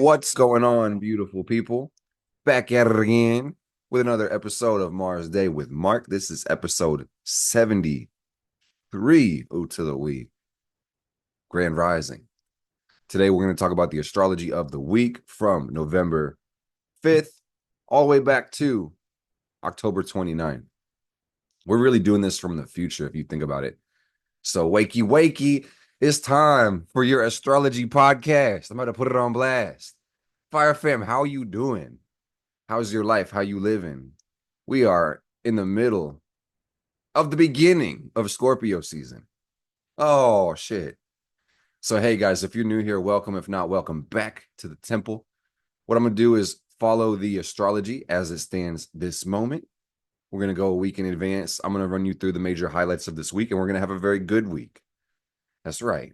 What's going on, beautiful people? Back at it again with another episode of Mars Day with Mark. This is episode 73. Ooh, to the we. Grand Rising. Today, we're going to talk about the astrology of the week from November 5th all the way back to October 29th. We're really doing this from the future, if you think about it. So, wakey, it's time for your astrology podcast. I'm about to put it on blast. Fire fam, how you doing? How's your life? How you living? We are in the middle of the beginning of Scorpio season. Oh, shit. So, hey, guys, if you're new here, welcome. If not, welcome back to the temple. What I'm going to do is follow the astrology as it stands this moment. We're going to go a week in advance. I'm going to run you through the major highlights of this week, and we're going to have a very good week. That's right.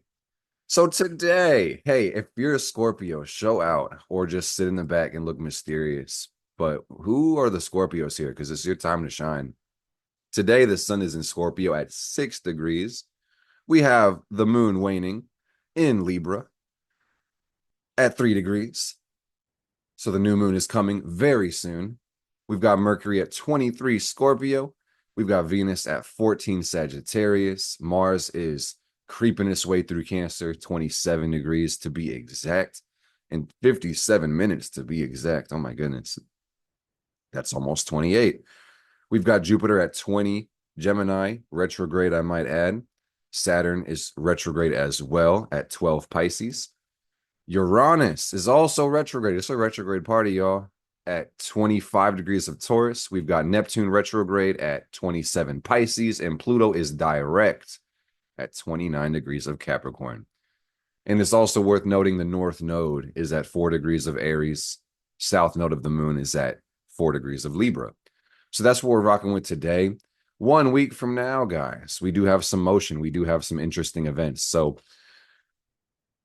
So today, hey, if you're a Scorpio, show out or just sit in the back and look mysterious. But who are the Scorpios here? Because it's your time to shine. Today, the sun is in Scorpio at 6 degrees. We have the moon waning in Libra at 3 degrees. So the new moon is coming very soon. We've got Mercury at 23 Scorpio. We've got Venus at 14 Sagittarius. Mars is creeping its way through Cancer, 27 degrees to be exact, and 57 minutes to be exact. Oh my goodness. That's almost 28. We've got Jupiter at 20, Gemini, retrograde, I might add. Saturn is retrograde as well at 12 Pisces. Uranus is also retrograde. It's a retrograde party, y'all, at 25 degrees of Taurus. We've got Neptune retrograde at 27 Pisces, and Pluto is direct at 29 degrees of Capricorn. And it's also worth noting the North Node is at 4 degrees of Aries. South Node of the Moon is at 4 degrees of Libra. So that's what we're rocking with today. 1 week from now, guys, we do have some motion. We do have some interesting events. So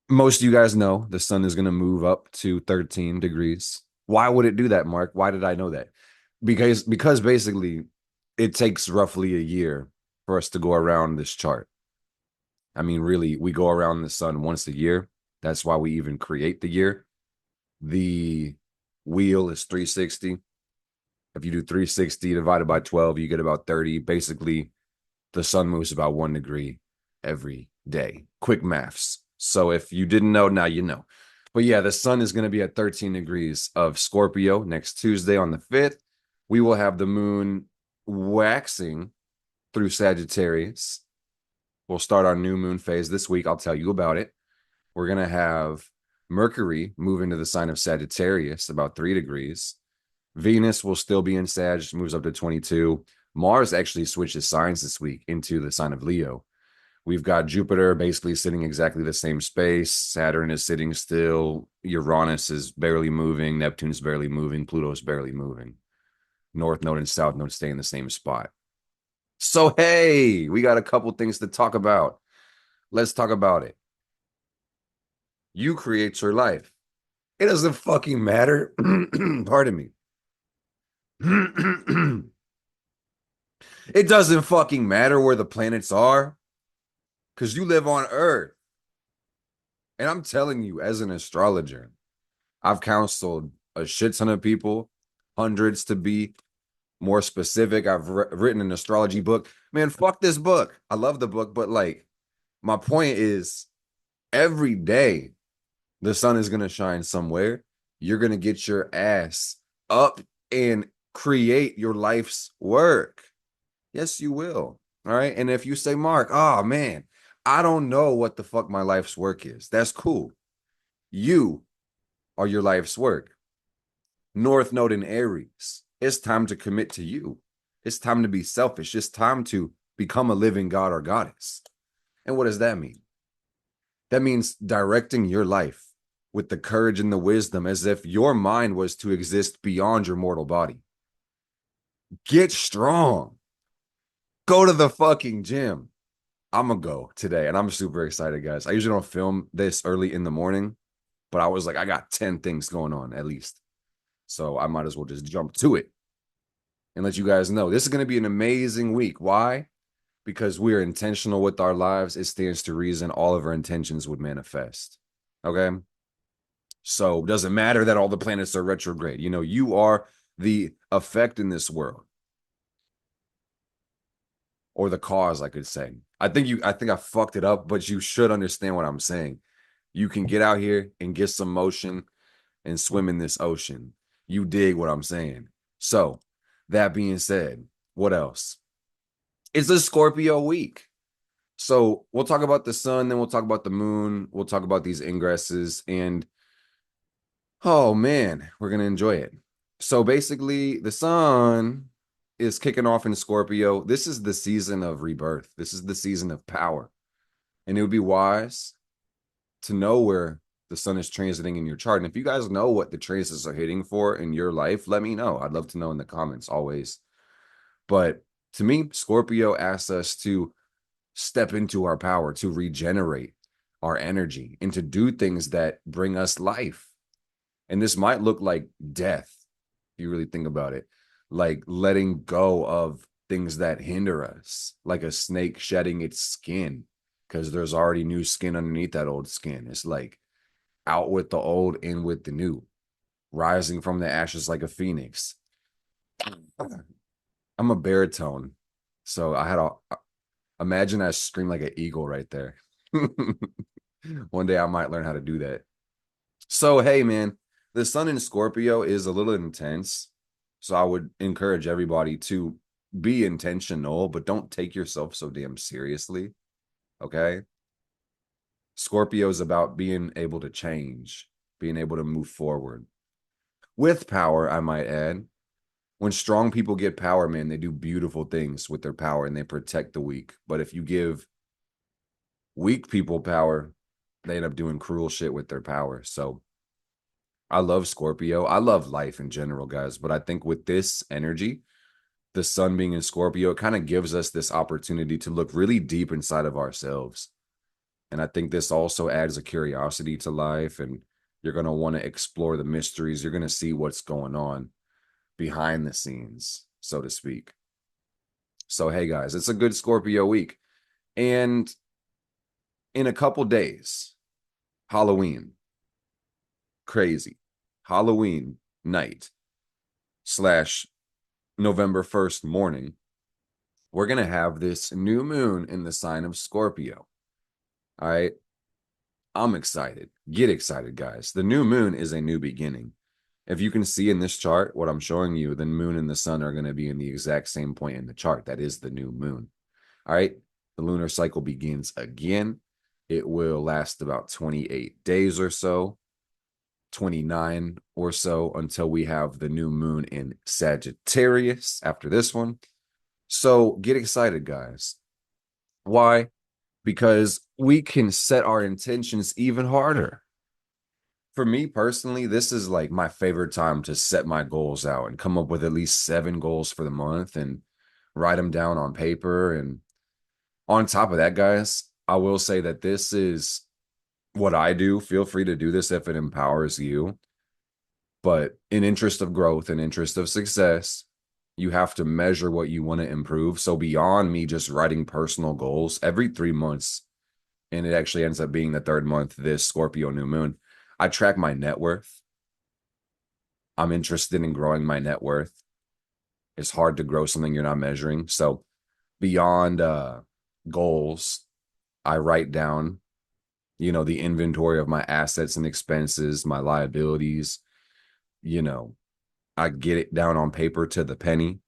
most of you guys know the sun is going to move up to 13 degrees. Why would it do that, Mark? Why did I know that? Because basically it takes roughly a year for us to go around this chart. I mean, really, we go around the sun once a year. That's why we even create the year. The wheel is 360. If you do 360 divided by 12, you get about 30. Basically, the sun moves about 1 degree every day. Quick maths. So if you didn't know, now you know. But yeah, the sun is going to be at 13 degrees of Scorpio next Tuesday on the 5th. We will have the moon waxing through Sagittarius. We'll start our new moon phase this week. I'll tell you about it. We're going to have Mercury move into the sign of Sagittarius, about 3 degrees. Venus will still be in Sag, moves up to 22. Mars actually switches signs this week into the sign of Leo. We've got Jupiter basically sitting exactly the same space. Saturn is sitting still. Uranus is barely moving. Neptune's barely moving. Pluto's barely moving. North Node and South Node stay in the same spot. So, hey, we got a couple things to talk about. Let's talk about it. You create your life. It doesn't fucking matter. Pardon me. It doesn't fucking matter where the planets are because you live on Earth. And I'm telling you, as an astrologer, I've counseled a shit ton of people, hundreds to be more specific. I've written an astrology book. Man, fuck this book. I love the book, but like, my point is every day the sun is going to shine somewhere. You're going to get your ass up and create your life's work. Yes, you will. All right. And if you say, Mark, oh man, I don't know what the fuck my life's work is. That's cool. You are your life's work. North Node in Aries. It's time to commit to you. It's time to be selfish. It's time to become a living god or goddess. And what does that mean? That means directing your life with the courage and the wisdom as if your mind was to exist beyond your mortal body. Get strong. Go to the fucking gym. I'm going to go today, and I'm super excited, guys. I usually don't film this early in the morning, but I was like, I got 10 things going on at least. So I might as well just jump to it and let you guys know. This is going to be an amazing week. Why? Because we are intentional with our lives. It stands to reason all of our intentions would manifest. Okay? So it doesn't matter that all the planets are retrograde. You know, you are the effect in this world, or the cause, I could say. I think I fucked it up, but you should understand what I'm saying. You can get out here and get some motion and swim in this ocean. You dig what I'm saying. So, that being said, what else? It's a Scorpio week. So, we'll talk about the sun, then we'll talk about the moon, we'll talk about these ingresses, and oh man, we're going to enjoy it. So, basically, the sun is kicking off in Scorpio. This is the season of rebirth, this is the season of power. And it would be wise to know where the sun is transiting in your chart. And if you guys know what the transits are hitting for in your life, let me know. I'd love to know in the comments always. But to me, Scorpio asks us to step into our power, to regenerate our energy, and to do things that bring us life. And this might look like death, if you really think about it, like letting go of things that hinder us, like a snake shedding its skin, because there's already new skin underneath that old skin. It's like out with the old, in with the new, rising from the ashes like a phoenix. I'm a baritone, so I had a imagine I scream like an eagle right there. One day I might learn how to do that. So hey man, the sun in Scorpio is a little intense. So I would encourage everybody to be intentional, but don't take yourself so damn seriously. Okay. Scorpio is about being able to change, being able to move forward with power, I might add. When strong people get power, man, they do beautiful things with their power and they protect the weak. But if you give weak people power, they end up doing cruel shit with their power. So I love Scorpio. I love life in general, guys. But I think with this energy, the sun being in Scorpio, it kind of gives us this opportunity to look really deep inside of ourselves. And I think this also adds a curiosity to life. And you're going to want to explore the mysteries. You're going to see what's going on behind the scenes, so to speak. So, hey, guys, it's a good Scorpio week. And in a couple days, Halloween, crazy. Halloween night slash November 1st morning, we're going to have this new moon in the sign of Scorpio. All right. I'm excited. Get excited, guys. The new moon is a new beginning. If you can see in this chart, what I'm showing you, the moon and the sun are going to be in the exact same point in the chart. That is the new moon. All right. The lunar cycle begins again. It will last about 28 days or so, 29 or so, until we have the new moon in Sagittarius after this one. So get excited, guys. Why? Because we can set our intentions even harder. For me personally, this is like my favorite time to set my goals out and come up with at least 7 goals for the month and write them down on paper. And on top of that, guys, I will say that this is what I do. Feel free to do this if it empowers you. But in interest of growth and interest of success, you have to measure what you want to improve. So beyond me just writing personal goals every 3 months, and it actually ends up being the third month, this Scorpio new moon, I track my net worth. I'm interested in growing my net worth. It's hard to grow something you're not measuring. So beyond goals, I write down, the inventory of my assets and expenses, my liabilities, you know, I get it down on paper to the penny.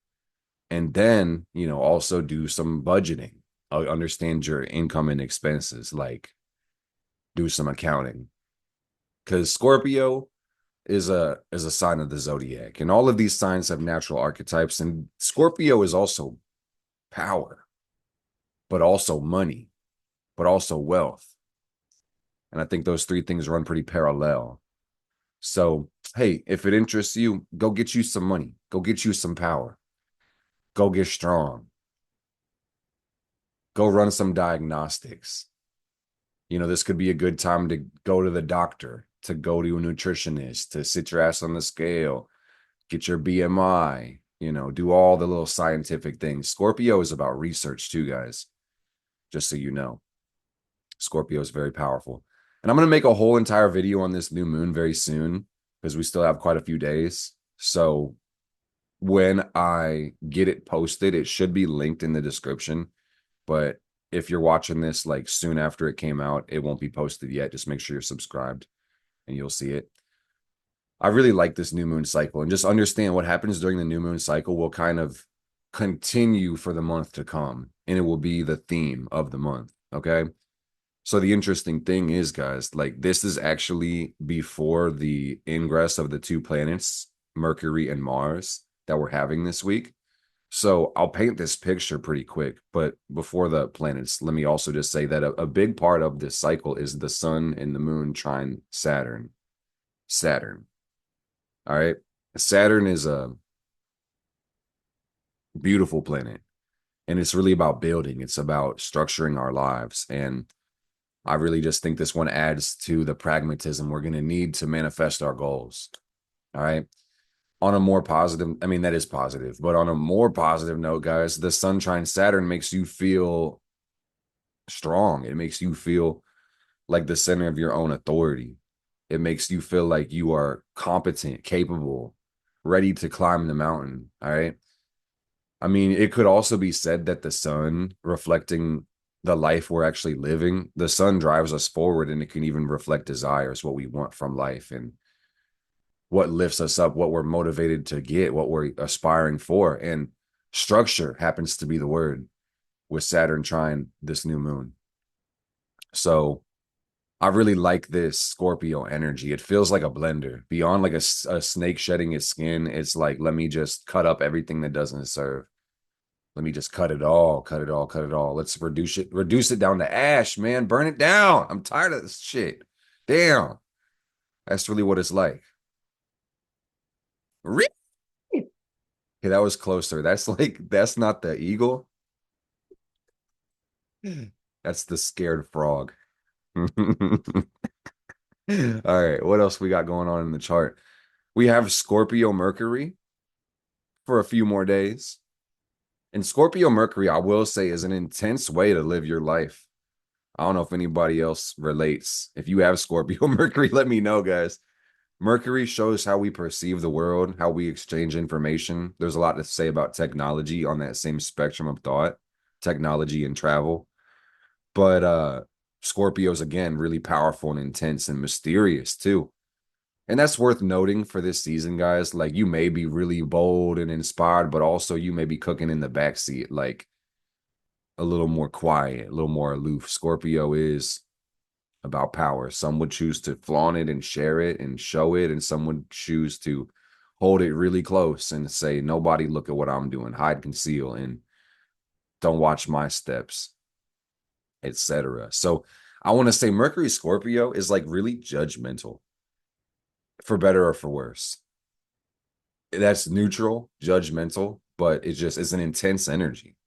And then, also do some budgeting. I'll understand your income and expenses, like do some accounting. Because Scorpio is a sign of the zodiac. And all of these signs have natural archetypes. And Scorpio is also power, but also money, but also wealth. And I think those three things run pretty parallel. So, hey, if it interests you, go get you some money, go get you some power, go get strong, go run some diagnostics. This could be a good time to go to the doctor, to go to a nutritionist, to sit your ass on the scale, get your BMI, do all the little scientific things. Scorpio is about research too, guys, just so you know. Scorpio is very powerful. And I'm going to make a whole entire video on this new moon very soon because we still have quite a few days. So when I get it posted, it should be linked in the description. But if you're watching this like soon after it came out, it won't be posted yet. Just make sure you're subscribed and you'll see it. I really like this new moon cycle, and just understand what happens during the new moon cycle will kind of continue for the month to come, and it will be the theme of the month. Okay. So the interesting thing is, guys, like this is actually before the ingress of the two planets, Mercury and Mars, that we're having this week. So I'll paint this picture pretty quick. But before the planets, let me also just say that a big part of this cycle is the sun and the moon trine Saturn. Saturn. All right. Saturn is a beautiful planet, and it's really about building, it's about structuring our lives. And I really just think this one adds to the pragmatism we're going to need to manifest our goals. All right. On a more positive, I mean, that is positive, but on a more positive note, guys, the sun trine Saturn makes you feel strong. It makes you feel like the center of your own authority. It makes you feel like you are competent, capable, ready to climb the mountain. All right. I mean, it could also be said that the sun reflecting the life we're actually living, the sun drives us forward, and it can even reflect desires, what we want from life and what lifts us up, what we're motivated to get, what we're aspiring for. And structure happens to be the word with Saturn trine this new moon. So I really like this Scorpio energy. It feels like a blender. Beyond like a snake shedding its skin, it's like, let me just cut up everything that doesn't serve. Let me just cut it all, cut it all, cut it all. Let's reduce it down to ash, man. Burn it down. I'm tired of this shit. Damn. That's really what it's like. Really? Okay, that was closer. That's like, that's not the eagle. That's the scared frog. All right, what else we got going on in the chart? We have Scorpio Mercury for a few more days. And Scorpio Mercury, I will say, is an intense way to live your life. I don't know if anybody else relates. If you have Scorpio Mercury, let me know, guys. Mercury shows how we perceive the world, how we exchange information. There's a lot to say about technology on that same spectrum of thought, technology and travel. But Scorpio's again really powerful and intense and mysterious too. And that's worth noting for this season, guys. Like you may be really bold and inspired, but also you may be cooking in the backseat, like a little more quiet, a little more aloof. Scorpio is about power. Some would choose to flaunt it and share it and show it, and some would choose to hold it really close and say, nobody look at what I'm doing, hide, conceal, and don't watch my steps, etc. So I want to say Mercury Scorpio is like really judgmental, for better or for worse. That's neutral, judgmental, but it's an intense energy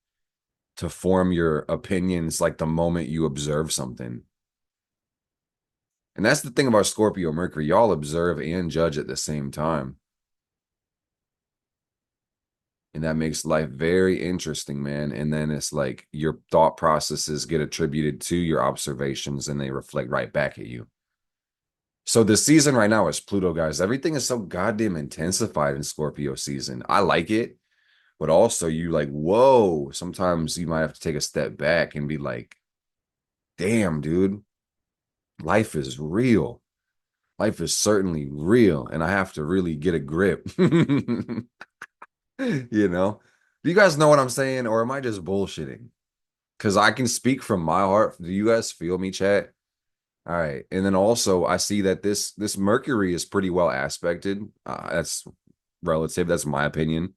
to form your opinions like the moment you observe something. And that's the thing about Scorpio Mercury. Y'all observe and judge at the same time. And that makes life very interesting, man. And then it's like your thought processes get attributed to your observations and they reflect right back at you. So the season right now is Pluto, guys. Everything is so goddamn intensified in Scorpio season. I like it, but also you like, whoa, sometimes you might have to take a step back and be like, damn, dude, life is real. Life is certainly real, and I have to really get a grip. You know? Do you guys know what I'm saying, or am I just bullshitting? Because I can speak from my heart. Do you guys feel me, chat? All right. And then also I see that this Mercury is pretty well aspected. That's relative. That's my opinion.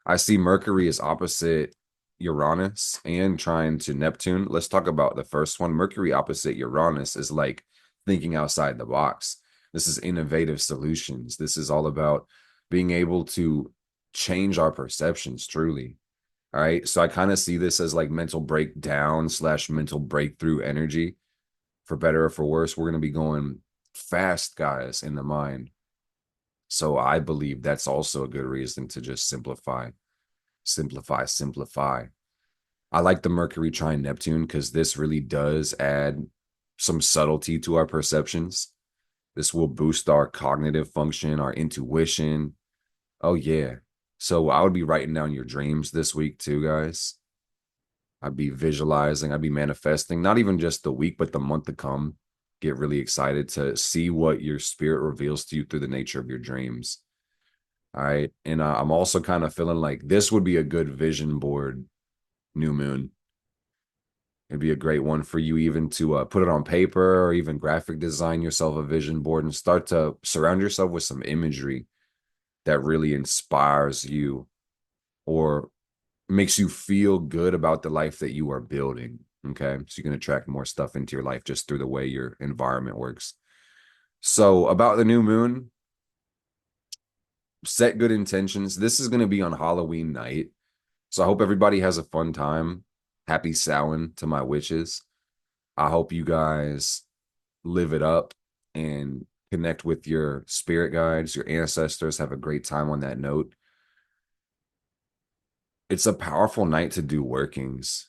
I see Mercury is opposite Uranus and trying to Neptune. Let's talk about the first one. Mercury opposite Uranus is like thinking outside the box. This is innovative solutions. This is all about being able to change our perceptions truly. All right. So I kind of see this as like mental breakdown slash mental breakthrough energy. For better or for worse, we're going to be going fast, guys, in the mind. So I believe that's also a good reason to just simplify, simplify, simplify. I like the Mercury trine Neptune because this really does add some subtlety to our perceptions. This will boost our cognitive function, our intuition. Oh, yeah. So I would be writing down your dreams this week too, guys. I'd be visualizing, I'd be manifesting, not even just the week, but the month to come. Get really excited to see what your spirit reveals to you through the nature of your dreams. All right. And I'm also kind of feeling like this would be a good vision board new moon. It'd be a great one for you even to put it on paper or even graphic design yourself a vision board and start to surround yourself with some imagery that really inspires you or makes you feel good about the life that you are building. Okay. So you can attract more stuff into your life just through the way your environment works. So, about the new moon, set good intentions. This is going to be on Halloween night. So, I hope everybody has a fun time. Happy Samhain to my witches. I hope you guys live it up and connect with your spirit guides, your ancestors. Have a great time on that note. It's a powerful night to do workings.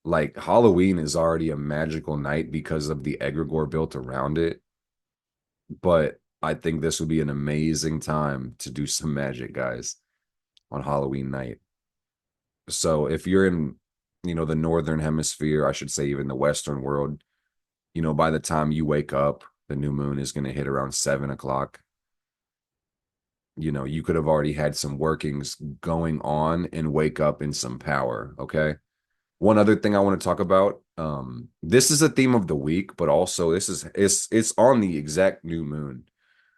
Like Halloween is already a magical night because of the egregore built around it. But I think this would be an amazing time to do some magic, guys, on Halloween night. So if you're in, the northern hemisphere, I should say even the Western world, by the time you wake up, the new moon is going to hit around 7 o'clock. You could have already had some workings going on and wake up in some power. Okay. One other thing I want to talk about. This is a theme of the week, but also it's on the exact new moon.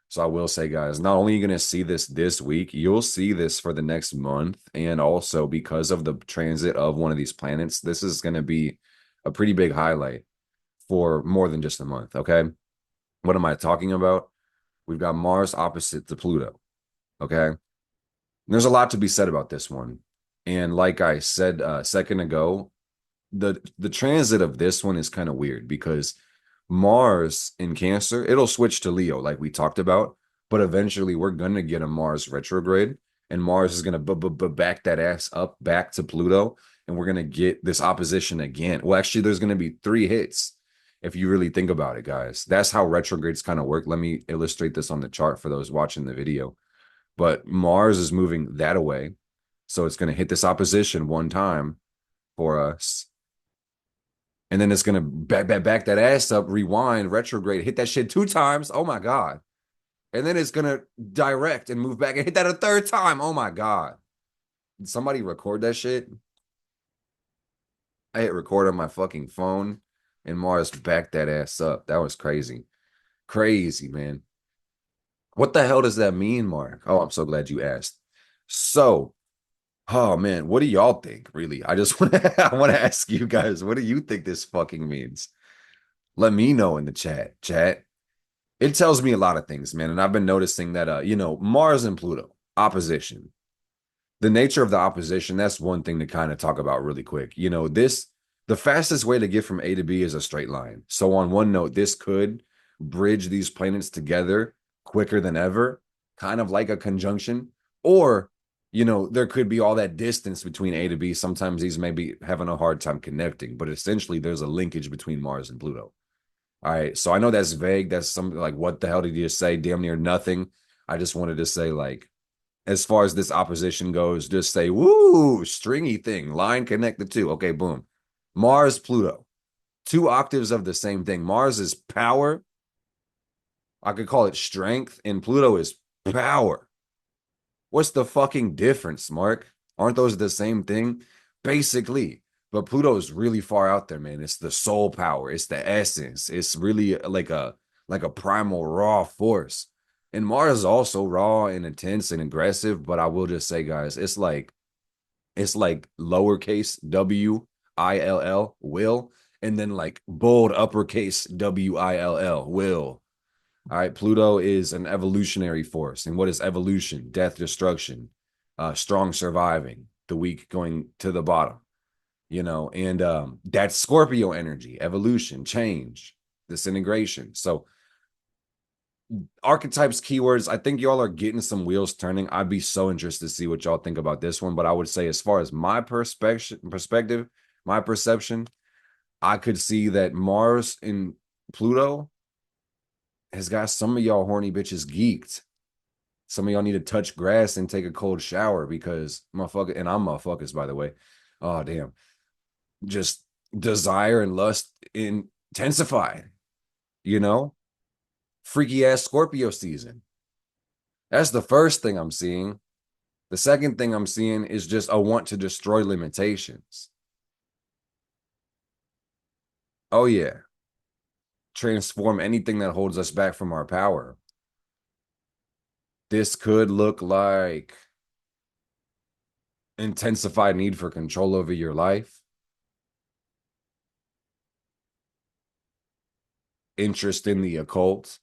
So I will say, guys, not only are you going to see this week, you'll see this for the next month. And also because of the transit of one of these planets, this is going to be a pretty big highlight for more than just a month. Okay. What am I talking about? We've got Mars opposite to Pluto. Okay. And there's a lot to be said about this one. And like I said a second ago, the transit of this one is kind of weird because Mars in Cancer, it'll switch to Leo like we talked about, but eventually we're going to get a Mars retrograde and Mars is going to back that ass up back to Pluto and we're going to get this opposition again. Well, actually there's going to be 3 hits if you really think about it, guys. That's how retrogrades kind of work. Let me illustrate this on the chart for those watching the video. But Mars is moving that away. So it's going to hit this opposition one time for us. And then it's going to back that ass up, rewind, retrograde, hit that shit 2 times. Oh my God. And then it's going to direct and move back and hit that a 3rd time. Oh my God. Did somebody record that shit? I hit record on my fucking phone and Mars backed that ass up. That was crazy. Crazy, man. What the hell does that mean, Mark? Oh, I'm so glad you asked. So, oh man, what do y'all think? Really, I just want to I want to ask you guys, what do you think this fucking means? Let me know in the chat. Chat. It tells me a lot of things, man. And I've been noticing that Mars and Pluto, opposition. The nature of the opposition, that's one thing to kind of talk about really quick. The fastest way to get from A to B is a straight line. So on one note, this could bridge these planets together quicker than ever, kind of like a conjunction. Or, there could be all that distance between A to B. Sometimes these may be having a hard time connecting, but essentially there's a linkage between Mars and Pluto. All right. So I know that's vague. That's something like, what the hell did you just say? Damn near nothing. I just wanted to say, like, as far as this opposition goes, just say, woo, stringy thing, line connect the two. Okay, boom. Mars, Pluto, 2 octaves of the same thing. Mars is power. I could call it strength, and Pluto is power. What's the fucking difference, Mark? Aren't those the same thing? Basically. But Pluto is really far out there, man. It's the soul power. It's the essence. It's really like a primal raw force. And Mars is also raw and intense and aggressive, but I will just say, guys, it's like lowercase WILL, will, and then like bold uppercase WILL, will. All right, Pluto is an evolutionary force. And what is evolution? Death, destruction, strong surviving, the weak going to the bottom, and that's Scorpio energy, evolution, change, disintegration. So archetypes, keywords, I think y'all are getting some wheels turning. I'd be so interested to see what y'all think about this one. But I would say, as far as my perspective, my perception, I could see that Mars in Pluto has got some of y'all horny bitches geeked. Some of y'all need to touch grass and take a cold shower because motherfucker, and I'm motherfuckers, by the way. Oh, damn. Just desire and lust intensify, you know? Freaky ass Scorpio season. That's the first thing I'm seeing. The second thing I'm seeing is just a want to destroy limitations. Oh, yeah. Transform anything that holds us back from our power. This could look like intensified need for control over your life, interest in the occult.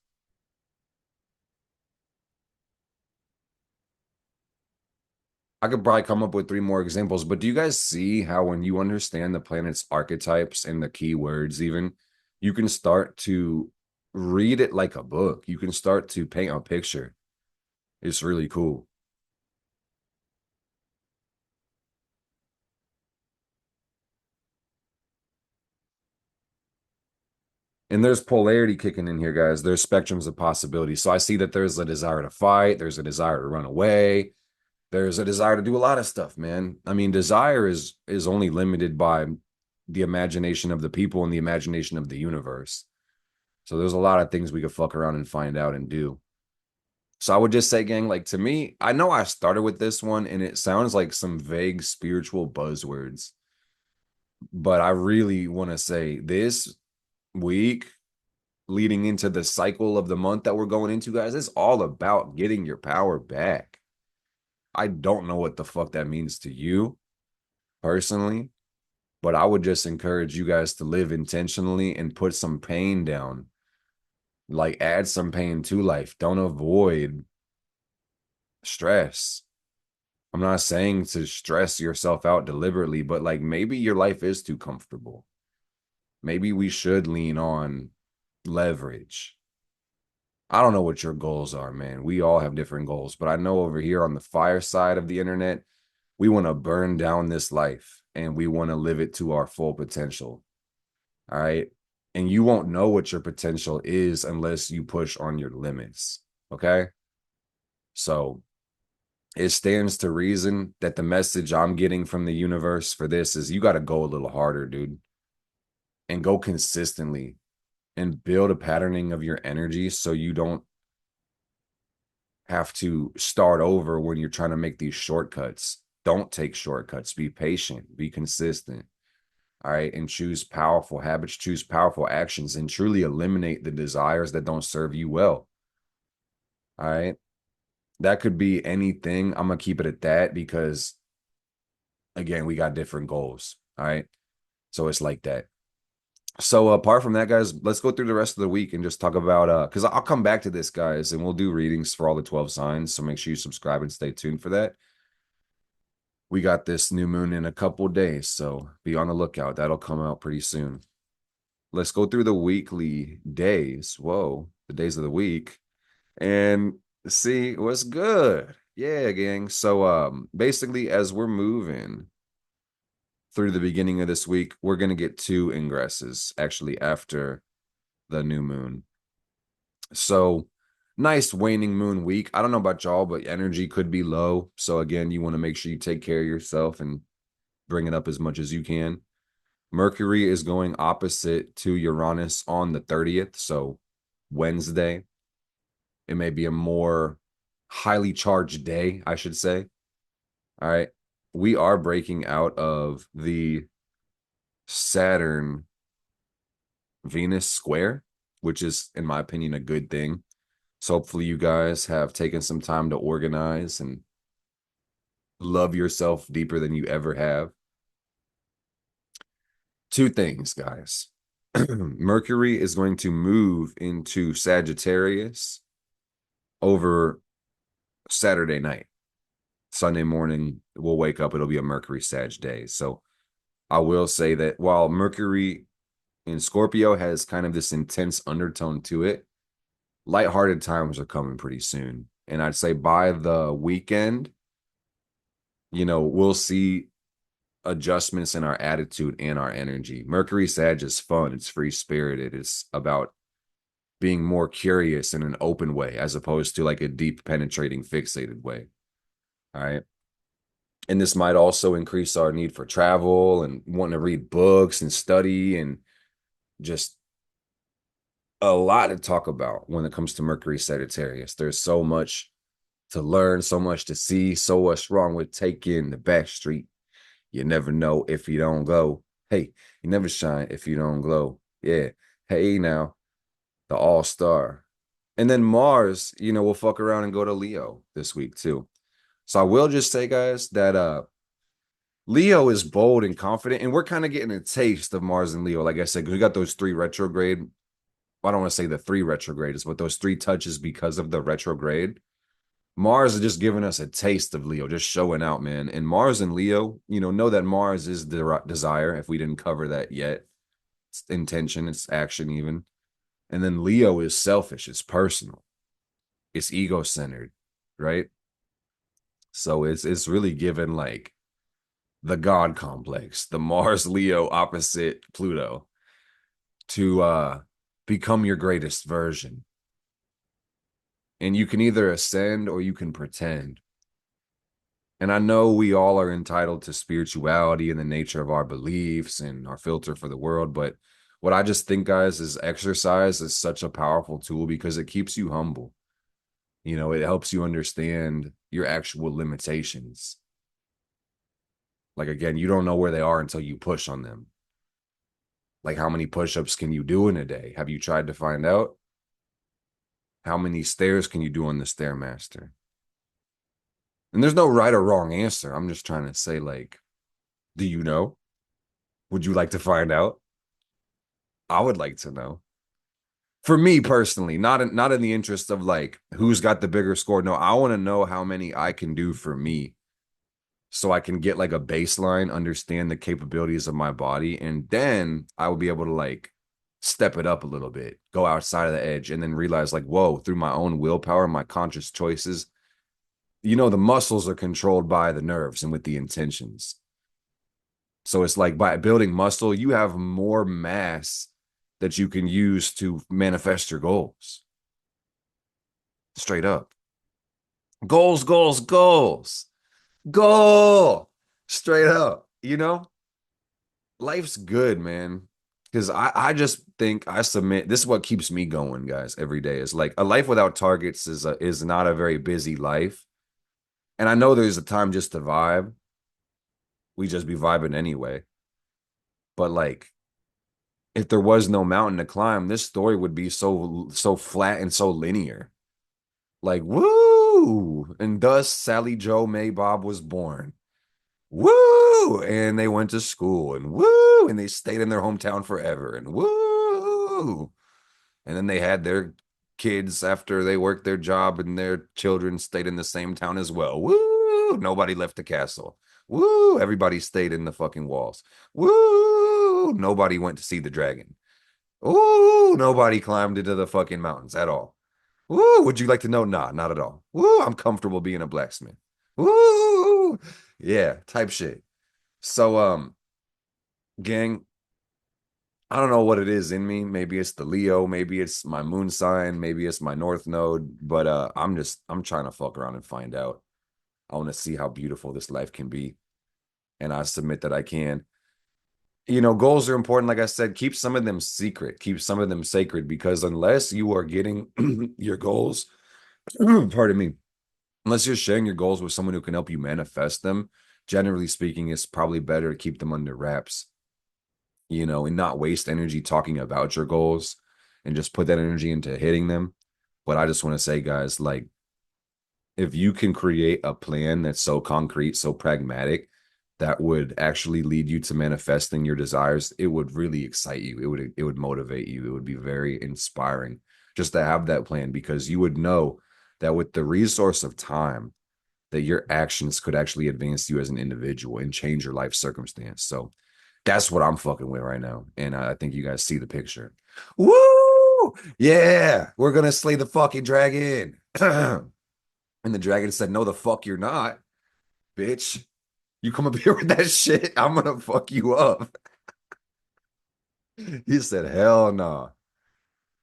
I could probably come up with three more examples, but do you guys see how when you understand the planet's archetypes and the keywords, even, you can start to read it like a book? You can start to paint a picture. It's really cool. And there's polarity kicking in here, guys. There's spectrums of possibility. So I see that there's a desire to fight, there's a desire to run away, there's a desire to do a lot of stuff, man. I mean, desire is only limited by the imagination of the people and the imagination of the universe. So there's a lot of things we could fuck around and find out and do. So I would just say, gang, like to me, I know I started with this one and it sounds like some vague spiritual buzzwords, but I really want to say this week leading into the cycle of the month that we're going into, guys, it's all about getting your power back. I don't know what the fuck that means to you personally, but I would just encourage you guys to live intentionally and put some pain down. Like add some pain to life. Don't avoid stress. I'm not saying to stress yourself out deliberately, but like maybe your life is too comfortable. Maybe we should lean on leverage. I don't know what your goals are, man. We all have different goals, but I know over here on the fire side of the internet, we want to burn down this life and we want to live it to our full potential. All right. And you won't know what your potential is unless you push on your limits. Okay. So it stands to reason that the message I'm getting from the universe for this is you got to go a little harder, dude, and go consistently and build a patterning of your energy so you don't have to start over when you're trying to make these shortcuts. Don't take shortcuts. Be patient, be consistent. All right. And choose powerful habits, choose powerful actions, and truly eliminate the desires that don't serve you well. All right. That could be anything. I'm going to keep it at that because, again, we got different goals. All right. So it's like that. So apart from that, guys, let's go through the rest of the week and just talk about because I'll come back to this, guys, and we'll do readings for all the 12 signs. So make sure you subscribe and stay tuned for that. We got this new moon in a couple days, so be on the lookout. That'll come out pretty soon. Let's go through the weekly days. Whoa, the days of the week and see what's good. Yeah, gang. So basically as we're moving through the beginning of this week, we're going to get two ingresses actually after the new moon. So nice waning moon week. I don't know about y'all, but energy could be low. So again, you want to make sure you take care of yourself and bring it up as much as you can. Mercury is going opposite to Uranus on the 30th. So Wednesday, it may be a more highly charged day, I should say. All right. We are breaking out of the Saturn Venus square, which is, in my opinion, a good thing. So hopefully you guys have taken some time to organize and love yourself deeper than you ever have. Two things, guys. Mercury is going to move into Sagittarius over Saturday night. Sunday morning, we'll wake up, it'll be a Mercury Sag day. So I will say that while Mercury in Scorpio has kind of this intense undertone to it, lighthearted times are coming pretty soon. And I'd say by the weekend, we'll see adjustments in our attitude and our energy. Mercury Sag is fun, it's free spirited, it's about being more curious in an open way as opposed to like a deep penetrating fixated way. All right. And this might also increase our need for travel and wanting to read books and study and just a lot to talk about when it comes to Mercury Sagittarius. There's so much to learn, so much to see, so much wrong with taking the back street. You never know if you don't go. Hey, you never shine if you don't glow. Yeah. Hey, now, the all star. And then Mars, will fuck around and go to Leo this week too. So I will just say, guys, that Leo is bold and confident, and we're kind of getting a taste of Mars and Leo. Like I said, we got those three retrograde. I don't want to say the three retrogrades, but those three touches because of the retrograde. Mars is just giving us a taste of Leo, just showing out, man. And Mars and Leo, know that Mars is the desire. If we didn't cover that yet, it's intention, it's action, even. And then Leo is selfish, it's personal, it's ego centered, right? So it's really given like the God complex, the Mars Leo opposite Pluto, to become your greatest version. And you can either ascend or you can pretend. And I know we all are entitled to spirituality and the nature of our beliefs and our filter for the world. But what I just think, guys, is exercise is such a powerful tool because it keeps you humble. It helps you understand your actual limitations. Like, again, you don't know where they are until you push on them. Like, how many push-ups can you do in a day? Have you tried to find out? How many stairs can you do on the Stairmaster? And there's no right or wrong answer. I'm just trying to say, like, do you know? Would you like to find out? I would like to know. For me personally, not in the interest of like who's got the bigger score. No, I want to know how many I can do for me so I can get like a baseline, understand the capabilities of my body, and then I will be able to like step it up a little bit, go outside of the edge, and then realize like, whoa, through my own willpower, my conscious choices, the muscles are controlled by the nerves and with the intentions. So it's like by building muscle, you have more mass that you can use to manifest your goals. Straight up. Goals, goals, goals. Goal. Straight up. Life's good, man. Because I just think I submit. This is what keeps me going, guys, every day. Is like a life without targets is not a very busy life. And I know there's a time just to vibe. We just be vibing anyway. But like if there was no mountain to climb, this story would be so flat and so linear. Like, woo! And thus Sally Joe May Bob was born. Woo! And they went to school and woo! And they stayed in their hometown forever and woo! And then they had their kids after they worked their job and their children stayed in the same town as well. Woo! Nobody left the castle. Woo! Everybody stayed in the fucking walls. Woo! Nobody went to see the dragon. Ooh, nobody climbed into the fucking mountains at all. Ooh, would you like to know? Nah, not at all. Ooh, I'm comfortable being a blacksmith. Ooh, yeah, type shit. So, gang, I don't know what it is in me. Maybe it's the Leo, maybe it's my moon sign, maybe it's my North Node, but I'm trying to fuck around and find out. I want to see how beautiful this life can be. And I submit that I can. Goals are important. Like I said, keep some of them secret, keep some of them sacred, because unless you are getting your goals, pardon me, unless you're sharing your goals with someone who can help you manifest them, generally speaking, it's probably better to keep them under wraps, and not waste energy talking about your goals and just put that energy into hitting them. But I just want to say, guys, like, if you can create a plan that's so concrete, so pragmatic, that would actually lead you to manifesting your desires, it would really excite you. It would motivate you. It would be very inspiring just to have that plan, because you would know that with the resource of time, that your actions could actually advance you as an individual and change your life circumstance. So that's what I'm fucking with right now. And I think you guys see the picture. Woo! Yeah, we're gonna slay the fucking dragon. And the dragon said, no, the fuck you're not, bitch. You come up here with that shit, I'm gonna fuck you up. He said, hell no.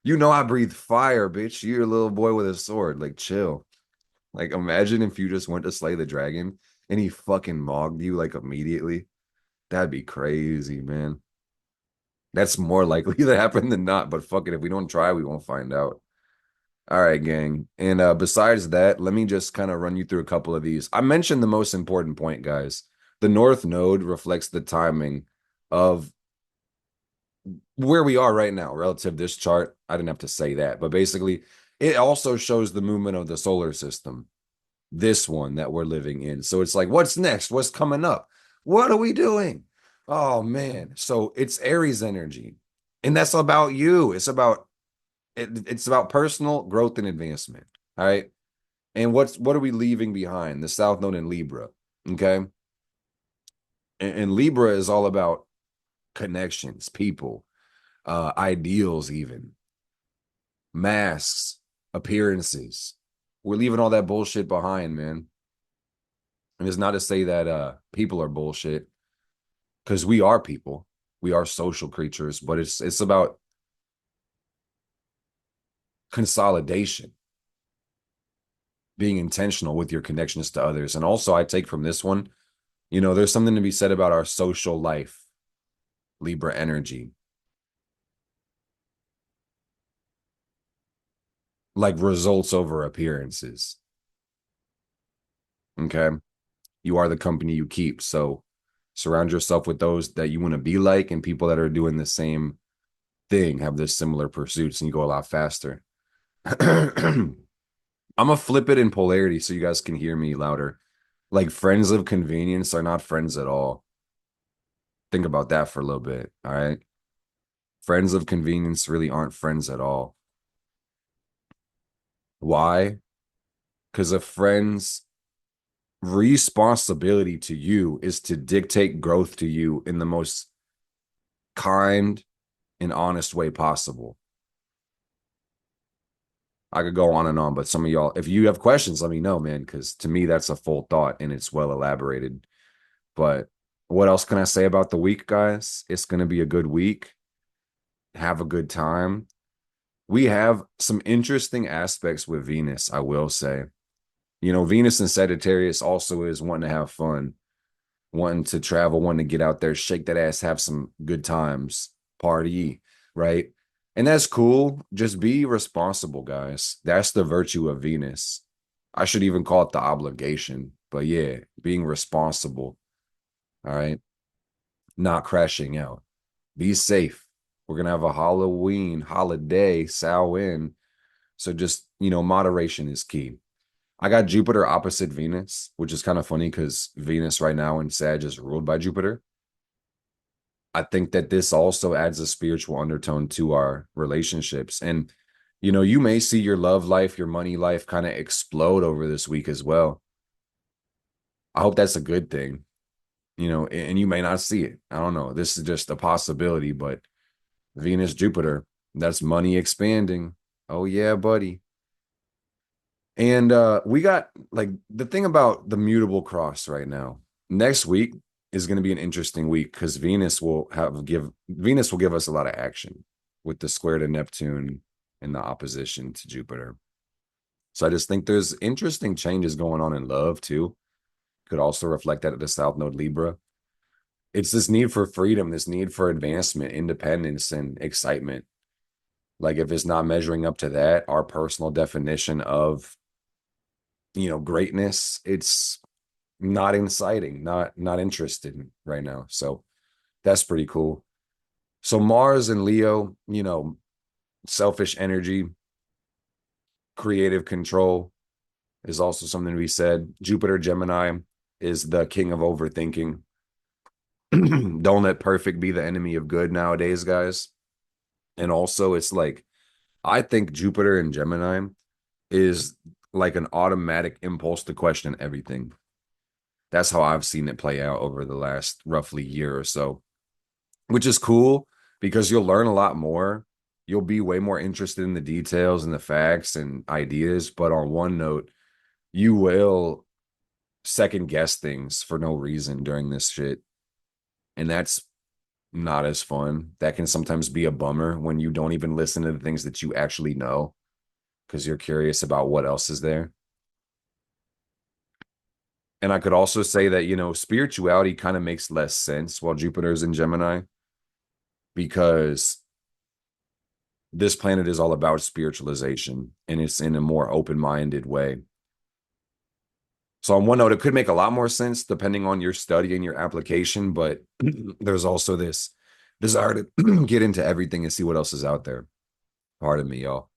You know I breathe fire, bitch. You're a little boy with a sword. Like, chill. Like, imagine if you just went to slay the dragon and he fucking mogged you like immediately. That'd be crazy, man. That's more likely to happen than not. But fuck it, if we don't try, we won't find out. All right, gang. And besides that, let me just kind of run you through a couple of these. I mentioned the most important point, guys. The North Node reflects the timing of where we are right now relative to this chart. I didn't have to say that, but basically, it also shows the movement of the solar system, this one that we're living in. So it's like, what's next? What's coming up? What are we doing? Oh man. So it's Aries energy. And that's about you. It's about personal growth and advancement. All right. And what are we leaving behind? The South Node in Libra. Okay. And Libra is all about connections, people, ideals, even masks, appearances. We're leaving all that bullshit behind, man. And it's not to say that people are bullshit, because we are people. We are social creatures, but it's about consolidation, being intentional with your connections to others. And also I take from this one, there's something to be said about our social life, Libra energy. Like results over appearances. Okay. You are the company you keep. So surround yourself with those that you want to be like and people that are doing the same thing, have this similar pursuits, and you go a lot faster. I'm gonna flip it in polarity so you guys can hear me louder. Like friends of convenience are not friends at all. Think about that for a little bit. All right. Friends of convenience really aren't friends at all. Why? Because a friend's responsibility to you is to dictate growth to you in the most kind and honest way possible. I could go on and on, but some of y'all, if you have questions, let me know, man, because to me, that's a full thought and it's well elaborated. But what else can I say about the week, guys? It's going to be a good week. Have a good time. We have some interesting aspects with Venus, I will say. Venus in Sagittarius also is wanting to have fun, wanting to travel, wanting to get out there, shake that ass, have some good times, party, right? And that's cool. Just be responsible, guys. That's the virtue of Venus. I should even call it the obligation. But yeah, being responsible, all right? Not crashing out. Be safe. We're going to have a Halloween holiday, Samhain. So just, moderation is key. I got Jupiter opposite Venus, which is kind of funny because Venus right now in Sag is ruled by Jupiter. I think that this also adds a spiritual undertone to our relationships. And, you may see your love life, your money life kind of explode over this week as well. I hope that's a good thing, and you may not see it. I don't know. This is just a possibility, but Venus, Jupiter, that's money expanding. Oh, yeah, buddy. And we got like the thing about the mutable cross right now. Next week is going to be an interesting week because Venus will give us a lot of action with the square to Neptune and the opposition to Jupiter. So I just think there's interesting changes going on in love too. Could also reflect that at the South Node Libra. It's this need for freedom, this need for advancement, independence, and excitement. Like if it's not measuring up to that, our personal definition of greatness, it's not inciting, not interested right now. So that's pretty cool. So Mars and Leo, selfish energy, creative control is also something to be said. Jupiter Gemini is the king of overthinking. Don't let perfect be the enemy of good nowadays, guys. And also it's like I think Jupiter in Gemini is like an automatic impulse to question everything. That's how I've seen it play out over the last roughly year or so, which is cool because you'll learn a lot more. You'll be way more interested in the details and the facts and ideas. But on one note, you will second guess things for no reason during this shit. And that's not as fun. That can sometimes be a bummer when you don't even listen to the things that you actually know because you're curious about what else is there. And I could also say that, spirituality kind of makes less sense while Jupiter's in Gemini because this planet is all about spiritualization and it's in a more open-minded way. So on one note, it could make a lot more sense depending on your study and your application, but there's also this desire to get into everything and see what else is out there. Pardon me, y'all.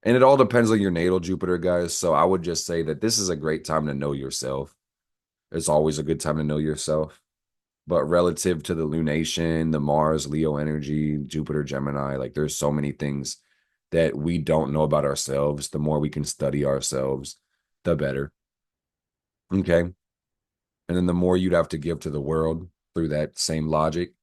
And it all depends on your natal Jupiter, guys. So I would just say that this is a great time to know yourself. It's always a good time to know yourself. But relative to the lunation, the Mars, Leo energy, Jupiter, Gemini, like there's so many things that we don't know about ourselves. The more we can study ourselves, the better. Okay. And then the more you'd have to give to the world through that same logic.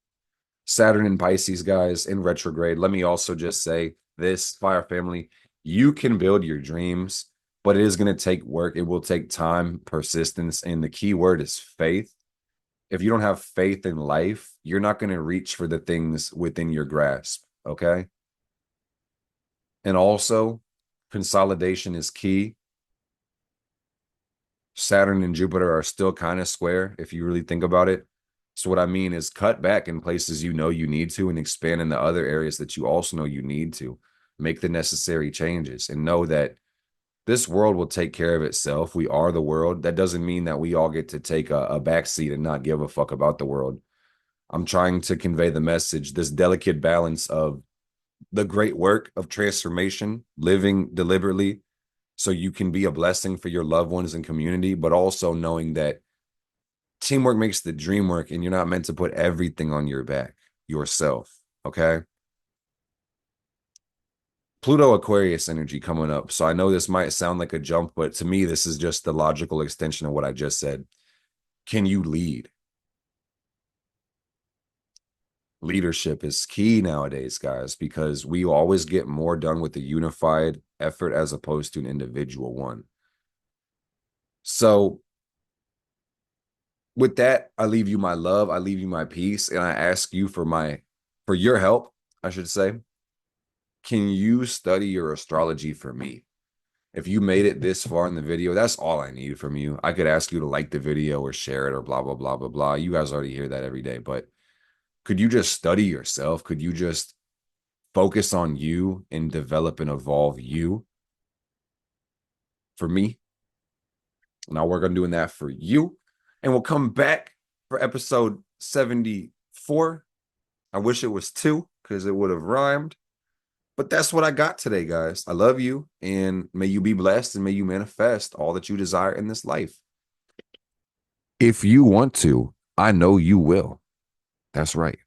Saturn and Pisces, guys, in retrograde. Let me also just say this, Fire Family, you can build your dreams, but it is going to take work. It will take time, persistence, and the key word is faith. If you don't have faith in life, you're not going to reach for the things within your grasp. Okay. And also, consolidation is key. Saturn and Jupiter are still kind of square if you really think about it. So, what I mean is cut back in places you know you need to and expand in the other areas that you also know you need to. Make the necessary changes and know that this world will take care of itself. We are the world. That doesn't mean that we all get to take a back seat and not give a fuck about the world. I'm trying to convey the message, this delicate balance of the great work of transformation, living deliberately so you can be a blessing for your loved ones and community, but also knowing that teamwork makes the dream work and you're not meant to put everything on your back yourself. Okay. Pluto Aquarius energy coming up. So I know this might sound like a jump, but to me, this is just the logical extension of what I just said. Can you lead? Leadership is key nowadays, guys, because we always get more done with a unified effort as opposed to an individual one. So with that, I leave you my love, I leave you my peace, and I ask you for your help, I should say. Can you study your astrology for me? If you made it this far in the video, that's all I need from you. I could ask you to like the video or share it or blah, blah, blah, blah, blah. You guys already hear that every day, but could you just study yourself? Could you just focus on you and develop and evolve you for me? And I'll work on doing that for you. And we'll come back for episode 74. I wish it was 2 because it would have rhymed. But that's what I got today, guys. I love you, and may you be blessed and may you manifest all that you desire in this life. If you want to, I know you will. That's right.